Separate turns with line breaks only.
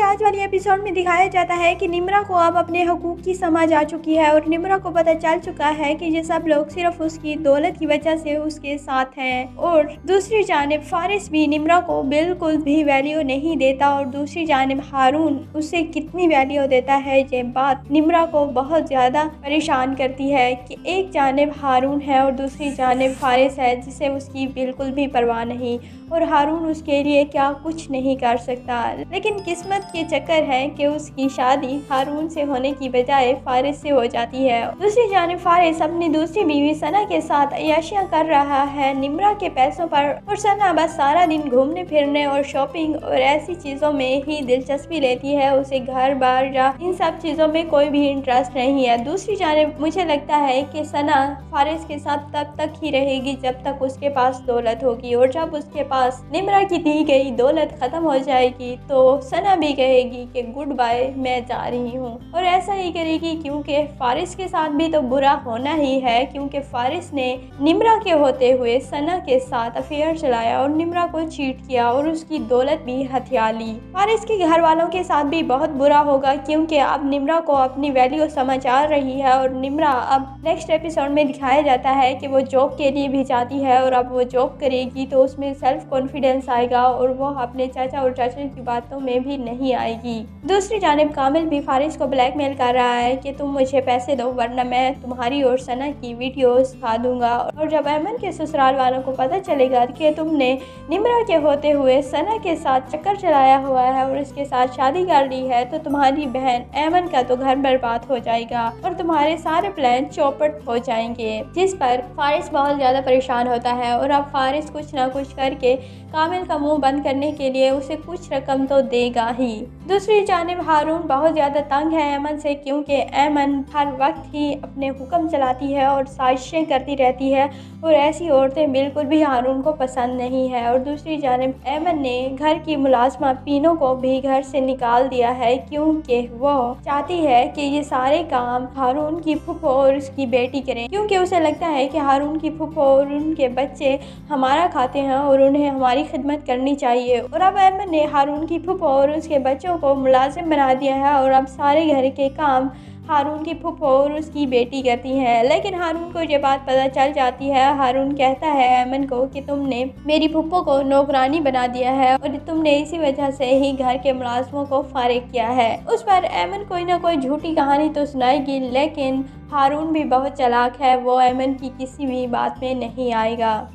आज वाली एपिसोड में दिखाया जाता है कि निम्रा को अब अपने हकूक की समझ आ चुकी है और निम्रा को पता चल चुका है कि ये सब लोग सिर्फ उसकी दौलत की वजह से उसके साथ हैं। और दूसरी जानिब फारिस भी निम्रा को बिल्कुल भी वैल्यू नहीं देता और दूसरी जानिब हारून उसे कितनी वैल्यू देता है। ये बात निम्रा को बहुत ज़्यादा परेशान करती है कि एक जानिब हारून है और दूसरी जानिब फारिस है जिसे उसकी बिल्कुल भी परवाह नहीं और हारून उसके लिए क्या कुछ नहीं कर सकता। लेकिन किस्मत के चक्कर है कि उसकी शादी हारून से होने की बजाय फारिस से हो जाती है। दूसरी जानिब फारिस अपनी दूसरी बीवी सना के साथ अय्याशियां कर रहा है निम्रा के पैसों पर और सना बस सारा दिन घूमने फिरने और शॉपिंग और ऐसी चीज़ों में ही दिलचस्पी लेती है। उसे घर बार या इन सब चीज़ों में कोई भी इंटरेस्ट नहीं है। दूसरी जानिब मुझे लगता है कि सना फारिस के साथ तब तक ही रहेगी जब तक उसके पास दौलत होगी और जब उसके पास निम्रा की दी गई दौलत खत्म हो जाएगी तो सना भी कहेगी कि गुड बाय, मैं जा रही हूँ। और ऐसा ही करेगी क्योंकि फारिस के साथ भी तो बुरा होना ही है क्योंकि फारिस ने निम्रा के होते हुए सना के साथ अफेयर चलाया और निम्रा को चीट किया और उसकी दौलत भी हथिया ली। फारिस के घर वालों के साथ भी बहुत बुरा होगा क्योंकि अब निम्रा को अपनी वैल्यू समझ आ रही है और निम्रा अब नेक्स्ट एपिसोड में दिखाया जाता है कि वो जॉब के लिए भी जाती है और अब वो जॉब करेगी तो उसमें सेल्फ कॉन्फिडेंस आएगा और वो अपने चाचा और चाचा की बातों में भी नहीं आएगी। दूसरी जानिब कामिल भी फारिस को ब्लैकमेल कर रहा है कि तुम मुझे पैसे दो वरना मैं तुम्हारी और सना की वीडियोस खा दूंगा। और जब ऐमन के ससुराल वालों को पता चलेगा कि तुमने निम्रा के होते हुए सना के साथ चक्कर चलाया हुआ है और उसके साथ शादी कर ली है तो तुम्हारी बहन ऐमन का तो घर बर्बाद हो जाएगा और तुम्हारे सारे प्लान चौपट हो जाएंगे। जिस पर फारिस बहुत ज़्यादा परेशान होता है और अब फारिस कुछ ना कुछ करके कामिल का मुंह बंद करने के लिए उसे कुछ रकम तो देगा ही। दूसरी जानिब हारून बहुत ज़्यादा तंग है ऐमन से क्योंकि ऐमन हर वक्त ही अपने हुक्म चलाती है और साजिशें करती रहती है और ऐसी औरतें बिल्कुल भी हारून को पसंद नहीं है। और दूसरी जानिब ऐमन ने घर की मुलाजमा पीनो को भी घर से निकाल दिया है क्योंकि वो चाहती है कि ये सारे काम हारून की फूफो और उसकी बेटी करें क्योंकि उसे लगता है कि हारून की फूफो और उनके बच्चे हमारा खाते हैं और उन्हें हमारी खिदमत करनी चाहिए। और अब ऐमन ने हारून की फूफो और उसके बच्चों को मुलाजिम बना दिया है और अब सारे घर के काम हारून की फूफो और उसकी बेटी करती है। लेकिन हारून को ये बात पता चल जाती है। हारून कहता है ऐमन को कि तुमने मेरी फूफो को नौकरानी बना दिया है और तुमने इसी वजह से ही घर के मुलाजमों को फारिग किया है। उस पर ऐमन कोई ना कोई झूठी कहानी तो सुनाएगी लेकिन हारून भी बहुत चालाक है, वो ऐमन की किसी भी बात में नहीं आएगा।